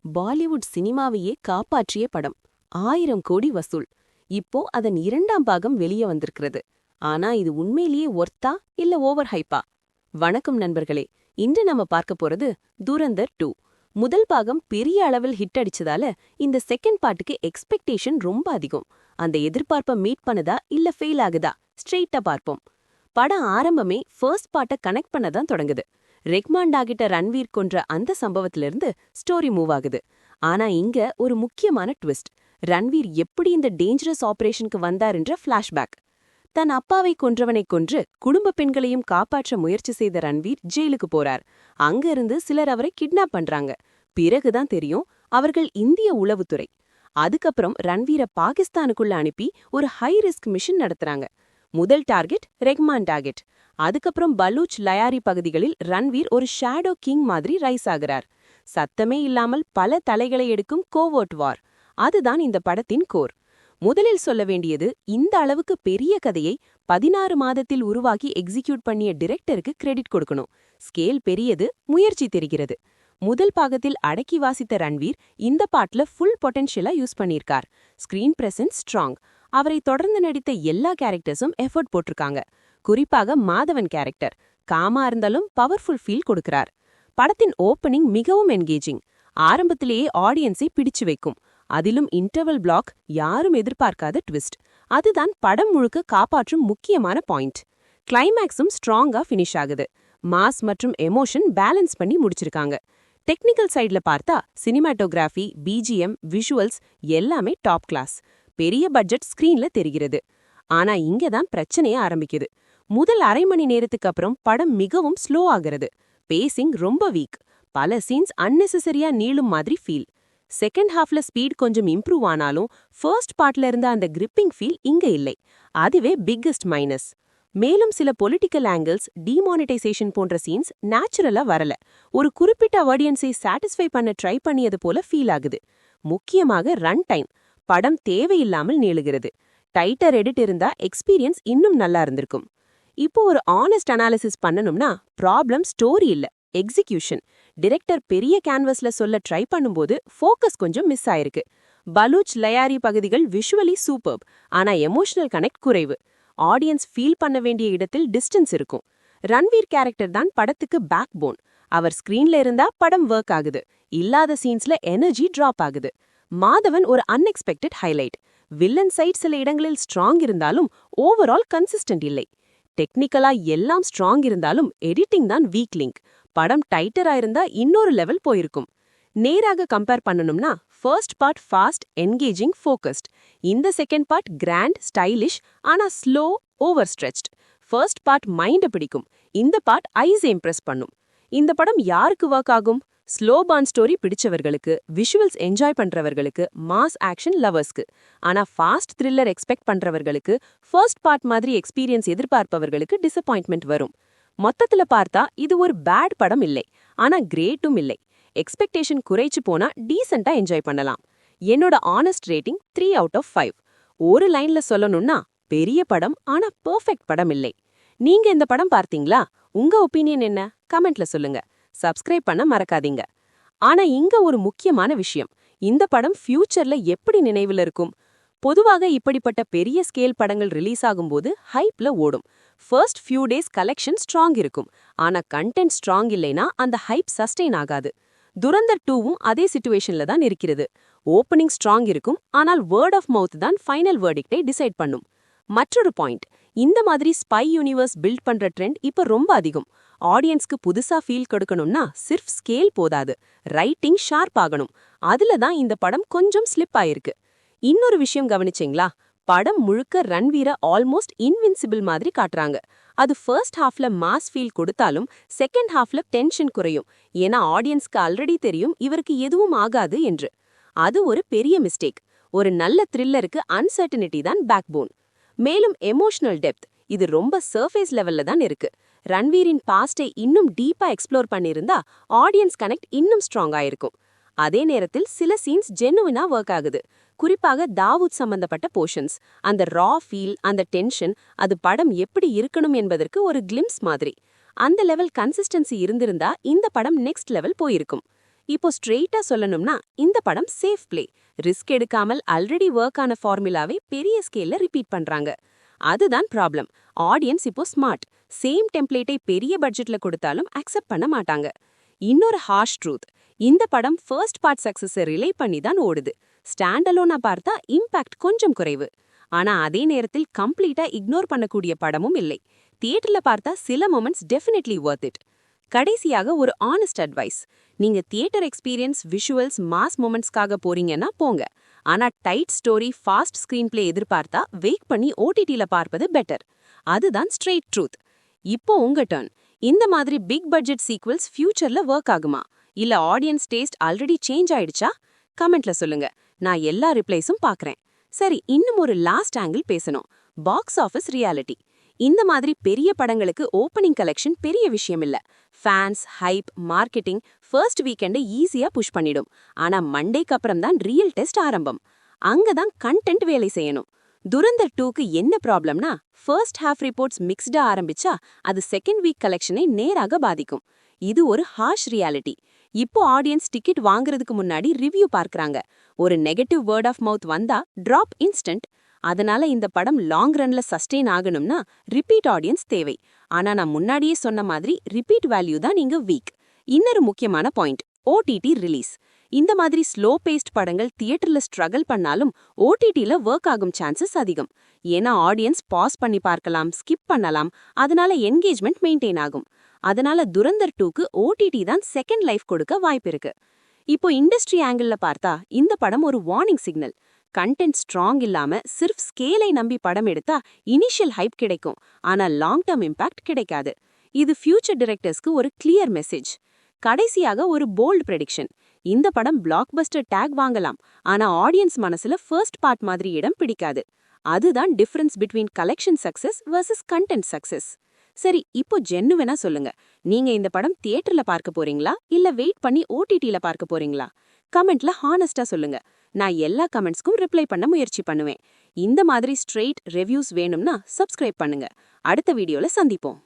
பாலிவுட் சினிமாவையே காப்பாற்றிய படம். 1000 கோடி வசூல். இப்போ அதன் 2ஆம் பாகம் வெளிய வந்திருக்கிறது. ஆனா இது உண்மையிலேயே ஒர்த்தா இல்ல ஓவர் ஹைப்பா? வணக்கம் நண்பர்களே, இன்று நம்ம பார்க்க போறது துரந்தர் 2. முதல் பாகம் பெரிய அளவில் ஹிட் அடிச்சதால இந்த செகண்ட் பார்ட்டுக்கு எக்ஸ்பெக்டேஷன் ரொம்ப அதிகம். அந்த எதிர்பார்ப்பை மீட் பண்ணுதா இல்ல ஃபெயில் ஆகுதா ஸ்ட்ரெயிட்டா பார்ப்போம். படம் ஆரம்பமே ஃபர்ஸ்ட் பார்ட்டை கனெக்ட் பண்ணதான் தொடங்குது. ரெக்மாண்டாகிட்ட ரன்வீர் கொன்ற அந்த சம்பவத்திலிருந்து ஸ்டோரி மூவ் ஆகுது. ஆனா இங்க ஒரு முக்கியமான ட்விஸ்ட். ரன்வீர் எப்படி இந்த டேஞ்சரஸ் ஆபரேஷனுக்கு வந்தாருன்ற ஃபிளாஷ்பேக். தன் அப்பாவை கொன்றவனை கொன்று குடும்ப பெண்களையும் காப்பாற்ற முயற்சி செய்த ரன்வீர் ஜெயிலுக்கு போறார். அங்க இருந்து சிலர் அவரை கிட்னாப் பண்றாங்க. பிறகுதான் தெரியும் அவர்கள் இந்திய உளவுத்துறை. அதுக்கப்புறம் ரன்வீரை பாகிஸ்தானுக்குள்ள அனுப்பி ஒரு ஹை ரிஸ்க் மிஷன் நடத்துறாங்க. முதல் டார்கெட் ரெக்மான் டார்கெட். அதுக்கப்புறம் பலூச் லயாரி பகுதிகளில் ரன்வீர் ஒரு ஷேடோ கிங் மாதிரி ரைஸ் ஆகிறார். சத்தமே இல்லாமல் பல தலைகளை எடுக்கும் கோவர்ட் வார். அதுதான் இந்த படத்தின் கோர். முதலில் சொல்ல வேண்டியது, இந்த அளவுக்கு பெரிய கதையை 16 மாதத்தில் உருவாக்கி எக்ஸிக்யூட் பண்ணிய டிரெக்டருக்கு கிரெடிட் கொடுக்கணும். ஸ்கேல் பெரியது, முயற்சி தெரிகிறது. முதல் பாகத்தில் அடக்கி வாசித்த ரன்வீர் இந்த பாட்ல ஃபுல் பொட்டன்ஷியலா யூஸ் பண்ணியிருக்கார். Screen presence strong. அவரை தொடர்ந்து நடித்த எல்லா கேரக்டர்ஸும் எஃபர்ட் போட்டிருக்காங்க. குறிப்பாக மாதவன் கேரக்டர் காமா இருந்தாலும் பவர்ஃபுல் ஃபீல் கொடுக்கிறார். படத்தின் ஓப்பனிங் மிகவும் என்கேஜிங். ஆரம்பத்திலேயே ஆடியன்ஸை பிடிச்சு வைக்கும். அதிலும் இன்டர்வல் பிளாக், யாரும் எதிர்பார்க்காத ட்விஸ்ட். அதுதான் படம் முழுக்க காப்பாற்றும் முக்கியமான பாயிண்ட். கிளைமேக்ஸும் ஸ்ட்ராங்கா ஃபினிஷ் ஆகுது. மாஸ் மற்றும் எமோஷன் பேலன்ஸ் பண்ணி முடிச்சிருக்காங்க. டெக்னிக்கல் சைட்ல பார்த்தா சினிமாட்டோகிராஃபி, பிஜிஎம், விஷுவல்ஸ் எல்லாமே டாப் கிளாஸ். பெரிய பட்ஜெட் ஸ்கிரீன்ல தெரிகிறது. ஆனா இங்கதான் பிரச்சனையே ஆரம்பிக்குது. முதல் அரை மணி நேரத்துக்கு அப்புறம் படம் மிகவும் ஸ்லோ ஆகிறது. பேசிங் ரொம்ப வீக். பல சீன்ஸ் அன்னெசரியா நீளும் மாதிரி ஃபீல். செகண்ட் ஹாஃப்ல ஸ்பீட் கொஞ்சம் இம்ப்ரூவ் ஆனாலும் ஃபர்ஸ்ட் பார்ட்ல இருந்த அந்த கிரிப்பிங் ஃபீல் இங்க இல்லை. அதுவே பிக்கஸ்ட் மைனஸ். மேலும் சில பொலிட்டிக்கல் ஆங்கிள்ஸ், டிமானிட்டைசேஷன் போன்ற சீன்ஸ் நேச்சுரலா வரல. ஒரு குறிப்பிட்ட ஆடியன்ஸை சாட்டிஸ்ஃபை பண்ண ட்ரை பண்ணியது போல ஃபீல் ஆகுது. முக்கியமாக ரன் டைம். படம் தேவையில்லாமல் நீளுகிறது. டைட்டர் எடிட் இருந்தா எக்ஸ்பீரியன்ஸ் இன்னும் நல்லா இருந்திருக்கும். இப்போ ஒரு ஆனஸ்ட் அனாலிசிஸ் பண்ணணும்னா ப்ராப்ளம் ஸ்டோரி இல்ல, எக்ஸிகியூஷன். டிரெக்டர் பெரிய கேன்வஸ்ல சொல்ல ட்ரை பண்ணும்போது ஃபோக்கஸ் கொஞ்சம் மிஸ் ஆயிருக்கு. பலூச் லயாரி பகுதிகள் விஷுவலி சூப்பர்ப், ஆனா எமோஷனல் கனெக்ட் குறைவு. ஆடியன்ஸ் ஃபீல் பண்ண வேண்டிய இடத்தில் டிஸ்டன்ஸ் இருக்கும். ரன்வீர் கேரக்டர் தான் படத்துக்கு பேக் போன். அவர் ஸ்கிரீன்ல இருந்தா படம் ஒர்க் ஆகுது. இல்லாத சீன்ஸ்ல எனர்ஜி டிராப் ஆகுது. மாதவன் ஒரு அன்எக்ஸ்பெக்டட் ஹைலைட். வில்லன் சைட் சில இடங்களில் ஸ்ட்ராங் இருந்தாலும் ஓவரால் கன்சிஸ்டன்ட் இல்லை. டெக்னிக்கலா எல்லாம் ஸ்ட்ராங் இருந்தாலும் எடிட்டிங் தான் வீக் லிங்க். படம் டைட்டரா இருந்தா இன்னொரு லெவல் போயிருக்கும். நேராக கம்பேர் பண்ணணும்னா first part fast, engaging, focused. இந்த செகண்ட் பார்ட் கிராண்ட், ஸ்டைலிஷ், ஆனா slow, over stretched. First part மைண்ட பிடிக்கும். இந்த பார்ட் ஐஸ் இம்ப்ரெஸ் பண்ணும். இந்த படம் யாருக்கு ஒர்க் ஆகும்? ஸ்லோ பான் ஸ்டோரி பிடிச்சவர்களுக்கு, விஷுவல்ஸ் என்ஜாய் பண்றவர்களுக்கு, மாஸ் ஆக்ஷன் லவர்ஸ்க்கு. ஆனா ஃபாஸ்ட் த்ரில்லர் எக்ஸ்பெக்ட் பண்றவர்களுக்கு, ஃபர்ஸ்ட் பார்ட் மாதிரி எக்ஸ்பீரியன்ஸ் எதிர்பார்ப்பவர்களுக்கு டிசப்பாயின்ட்மெண்ட் வரும். மொத்தத்துல பார்த்தா இது ஒரு பேட் படம் இல்லை, ஆனா கிரேட்டும் இல்லை. எக்ஸ்பெக்டேஷன் குறைச்சு போனா டீசெண்டா என்ஜாய் பண்ணலாம். என்னோட ஆனஸ்ட் ரேட்டிங் 3 out of 5. ஒரு லைன்ல சொல்லணும்னா பெரிய படம், ஆனா பெர்ஃபெக்ட் படம் இல்லை. நீங்க இந்த படம் பார்த்தீங்களா? உங்க ஒப்பீனியன் என்ன? கமெண்ட்ல சொல்லுங்க. சப்ஸ்கிரைப் பண்ண மறக்காதீங்க. ஆனா இங்க ஒரு முக்கியமான விஷயம். இந்த படம் ஃபியூச்சர்ல எப்படி நினைவில் இருக்கும்? பொதுவாக இப்படிப்பட்ட பெரிய ஸ்கேல் படங்கள் ரிலீஸ் ஆகும்போது ஹைப்ல ஓடும். First few days collection strong இருக்கும். ஆனா கண்டென்ட் ஸ்ட்ராங் இல்லைனா அந்த ஹைப் சஸ்டெயின் ஆகாது. துரந்தர் 2வும் அதே சிச்சுவேஷன்ல தான் இருக்கிறது. ஓப்பனிங் ஸ்ட்ராங் இருக்கும், ஆனால் வேர்ட் ஆஃப் மவுத் தான் ஃபைனல் வேர்டிக்டை டிசைட் பண்ணும். மற்றொரு பாயிண்ட், இந்த மாதிரி ஸ்பை யூனிவர்ஸ் பில்ட் பண்ற ட்ரெண்ட் இப்ப ரொம்ப அதிகம். ஆடியன்ஸ்க்கு புதுசா ஃபீல் கொடுக்கணும்னா சிர்ஃப் ஸ்கேல் போதாது, ரைட்டிங் ஷார்ப் ஆகணும். அதுல தான் இந்த படம் கொஞ்சம் ஸ்லிப் ஆயிருக்கு. இன்னொரு விஷயம் கவனிச்சீங்களா? படம் முழுக்க ரன்வீரை ஆல்மோஸ்ட் இன்வின்சிபிள் மாதிரி காட்டுறாங்க. அது ஃபர்ஸ்ட் ஹாஃப்ல மாஸ் ஃபீல் கொடுத்தாலும் செகண்ட் ஹாஃப்ல டென்ஷன் குறையும். ஏன்னா ஆடியன்ஸ்க்கு ஆல்ரெடி தெரியும் இவருக்கு எதுவும் ஆகாது என்று. அது ஒரு பெரிய மிஸ்டேக். ஒரு நல்ல த்ரில்லருக்கு அன்சர்டனிட்டி தான் பேக்போன். மேலும் எமோஷனல் டெப்த், இது ரொம்ப சர்ஃபேஸ் லெவல்ல தான் இருக்கு. ரன்வீரின் பாஸ்டை இன்னும் டீப்பா எக்ஸ்ப்ளோர் பண்ணியிருந்தா ஆடியன்ஸ் கனெக்ட் இன்னும் ஸ்ட்ராங் ஆயிருக்கும். அதே நேரத்தில் சில சீன்ஸ் ஜெனுவினா ஒர்க் ஆகுது. குறிப்பாக தாவூத் சம்பந்தப்பட்ட போர்ஷன்ஸ். அந்த ரா ஃபீல், அந்த டென்ஷன், அது படம் எப்படி இருக்கணும் என்பதற்கு ஒரு கிளிம்ஸ் மாதிரி. அந்த லெவல் கன்சிஸ்டன்சி இருந்திருந்தா இந்த படம் நெக்ஸ்ட் லெவல் போயிருக்கும். இப்போ ஸ்ட்ரெயிட்டா சொல்லணும்னா இந்த படம் சேஃப் பிளே. ரிஸ்க் எடுக்காமல் ஆல்ரெடி ஒர்க் ஆன ஃபார்முலாவை பெரிய ஸ்கேல்ல ரிப்பீட் பண்றாங்க. அதுதான் ப்ராப்ளம். ஆடியன்ஸ் இப்போ ஸ்மார்ட். சேம் டெம்ப்ளேட்டை பெரிய பட்ஜெட்ல கொடுத்தாலும் அக்செப்ட் பண்ண மாட்டாங்க. இன்னொரு ஹார்ஷ் ட்ரூத், இந்த படம் ஃபர்ஸ்ட் பார்ட் சக்சஸை ரிலே பண்ணி தான் ஓடுது. ஸ்டாண்ட் அலோனா பார்த்தா இம்பாக்ட் கொஞ்சம் குறைவு. ஆனா அதே நேரத்தில் கம்ப்ளீட்டா இக்னோர் பண்ணக்கூடிய படமும் இல்லை. தியேட்டர்ல பார்த்தா சில மொமெண்ட்ஸ் டெஃபினெட்லி வொர்த் இட். கடைசியாக ஒரு ஆனஸ்ட் அட்வைஸ். நீங்க தியேட்டர் எக்ஸ்பீரியன்ஸ், விஷுவல்ஸ், மாஸ் மொமெண்ட்ஸ்க்காக போறீங்கன்னா போங்க. ஆனா tight story, fast screenplay எதிர்பார்த்தா வெயிட் பண்ணி ஓடிடில பார்ப்பது பெட்டர். அதுதான் ஸ்ட்ரெயிட் ட்ரூத். இப்போ உங்க டர்ன். இந்த மாதிரி பிக் பட்ஜெட் சீக்வல்ஸ் ஃபியூச்சர்ல ஒர்க் ஆகுமா? இல்ல ஆடியன்ஸ் டேஸ்ட் ஆல்ரெடி சேஞ்ச் ஆயிடுச்சா? கமெண்ட்ல சொல்லுங்க. நான் எல்லா ரிப்ளைஸும் பார்க்கறேன். சரி, இன்னும் ஒரு லாஸ்ட் ஆங்கிள் பேசணும். Box office reality. இந்த மாதிரி பெரிய படங்களுக்கு ஓப்பனிங் கலெக்ஷன் பெரிய விஷயம் இல்ல. ஃபேன்ஸ், ஹைப், மார்க்கெட்டிங் ஃபர்ஸ்ட் வீக்கெண்டை ஈஸியா புஷ் பண்ணிடும். ஆனா மண்டேக்கு அப்புறம் தான் ரியல் டெஸ்ட் ஆரம்பம். அங்கதான் கண்டென்ட் வேலை செய்யணும். துரந்தர் 2க்கு என்ன ப்ராப்ளம்னா, ஃபர்ஸ்ட் ஹாஃப் ரிப்போர்ட்ஸ் மிக்ஸ்டா ஆரம்பிச்சா அது செகண்ட் வீக் கலெக்ஷனை நேராக பாதிக்கும். இது ஒரு ஹார்ஷ் ரியாலிட்டி. இப்போ ஆடியன்ஸ் டிக்கெட் வாங்குறதுக்கு முன்னாடி ரிவ்யூ பார்க்கறாங்க. ஒரு நெகட்டிவ் வேர்ட் ஆஃப் மவுத் வந்தா டிராப் இன்ஸ்டன்ட். அதனால இந்த படம் லாங் ரன்ல சஸ்டெயின் ஆகணும்னா ரிப்பீட் ஆடியன்ஸ் தேவை. ஆனா நான் முன்னாடியே சொன்ன மாதிரி ரிப்பீட் வேல்யூ தான் நீங்க வீக். இன்னொரு முக்கியமான பாயிண்ட், ஓடிடி ரிலீஸ். இந்த மாதிரி ஸ்லோ பேஸ்ட் படங்கள் தியேட்டர்ல ஸ்ட்ரகிள் பண்ணாலும் ஓடிடில ஒர்க் ஆகும் சான்சஸ் அதிகம். ஏன்னா ஆடியன்ஸ் பாஸ் பண்ணி பார்க்கலாம், ஸ்கிப் பண்ணலாம். அதனால என்கேஜ்மெண்ட் மெயின்டைன் ஆகும். அதனால துரந்தர் 2க்கு ஓடிடி தான் செகண்ட் லைஃப் கொடுக்க வாய்ப்பு இருக்கு. இப்போ இண்டஸ்ட்ரி ஆங்கிள் பார்த்தா இந்த படம் ஒரு வார்னிங் சிக்னல். கண்டென்ட் ஸ்ட்ராங் இல்லாம சிர்ஃப் ஸ்கேலை நம்பி படம் எடுத்தா இனிஷியல் ஹைப் கிடைக்கும், ஆனா லாங் டர்ம் இம்பாக்ட் கிடைக்காது. இது ஃபியூச்சர் டைரக்டர்ஸ்க்கு ஒரு கிளியர் மெசேஜ். கடைசியாக ஒரு போல்ட் ப்ரெடிக்ஷன். இந்த படம் பிளாக்பஸ்டர் டேக் வாங்கலாம், ஆனா ஆடியன்ஸ் மனசுல ஃபர்ஸ்ட் பார்ட் மாதிரி இடம் பிடிக்காது. அதுதான் difference between collection success versus content success. சரி, இப்போ ஜென்னுவனா சொல்லுங்க. நீங்க இந்த படம் தியேட்டர்ல பார்க்க போறீங்களா இல்ல வெயிட் பண்ணி ஓடிடில பார்க்க போறீங்களா? கமெண்ட்ல ஹானஸ்டா சொல்லுங்க. நான் எல்லா கமெண்ட்ஸ்க்கும் ரிப்ளை பண்ண முயற்சி பண்ணுவேன். இந்த மாதிரி ஸ்ட்ரெயிட் ரிவ்யூஸ் வேணும்னா சப்ஸ்கிரைப் பண்ணுங்க. அடுத்த வீடியோல சந்திப்போம்.